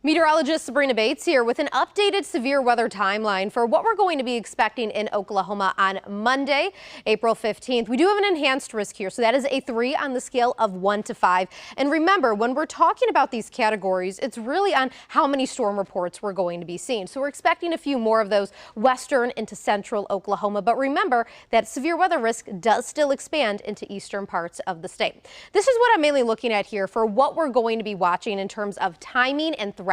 Meteorologist Sabrina Bates here with an updated severe weather timeline for what we're going to be expecting in Oklahoma on Monday, April 15th. We do have an enhanced risk here, so that is a 3 on the scale of 1 to 5. And remember, when we're talking about these categories, it's really on how many storm reports we're going to be seeing. So we're expecting a few more of those western into central Oklahoma. But remember that severe weather risk does still expand into eastern parts of the state. This is what I'm mainly looking at here for what we're going to be watching in terms of timing and threats.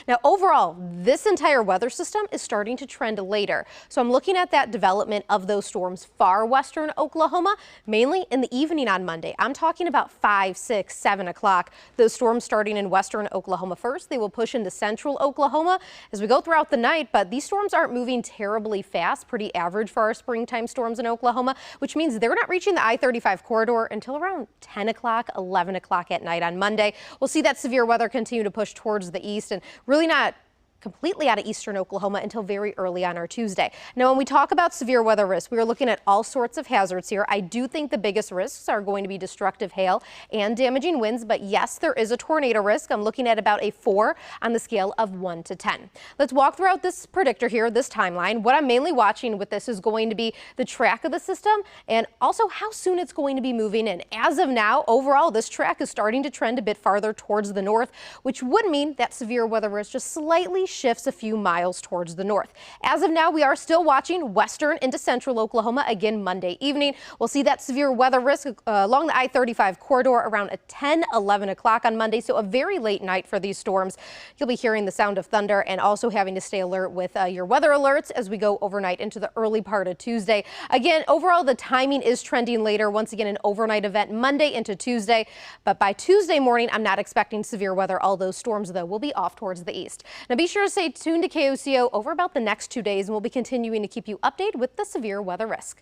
Now, overall, this entire weather system is starting to trend later. So I'm looking at that development of those storms far western Oklahoma, mainly in the evening on Monday. I'm talking about 5, 6, 7 o'clock. Those storms starting in western Oklahoma first. They will push into central Oklahoma as we go throughout the night, but these storms aren't moving terribly fast, pretty average for our springtime storms in Oklahoma, which means they're not reaching the I-35 corridor until around 10 o'clock, 11 o'clock at night on Monday. We'll see that severe weather continue to push towards the east and really not completely out of eastern Oklahoma until very early on our Tuesday. Now, when we talk about severe weather risk, we are looking at all sorts of hazards here. I do think the biggest risks are going to be destructive hail and damaging winds, but yes, there is a tornado risk. I'm looking at about a 4 on the scale of 1 to 10. Let's walk throughout this predictor here, this timeline. What I'm mainly watching with this is going to be the track of the system and also how soon it's going to be moving in. As of now, overall, this track is starting to trend a bit farther towards the north, which would mean that severe weather risk just slightly shifts a few miles towards the north. As of now, we are still watching western into central Oklahoma again Monday evening. We'll see that severe weather risk along the I-35 corridor around 10, 11 o'clock on Monday. So a very late night for these storms. You'll be hearing the sound of thunder and also having to stay alert with your weather alerts as we go overnight into the early part of Tuesday. Again, overall, the timing is trending later. Once again, an overnight event Monday into Tuesday. But by Tuesday morning, I'm not expecting severe weather. All those storms, though, will be off towards the east. Now, be sure to stay tuned to KOCO over about the next 2 days, and we'll be continuing to keep you updated with the severe weather risk.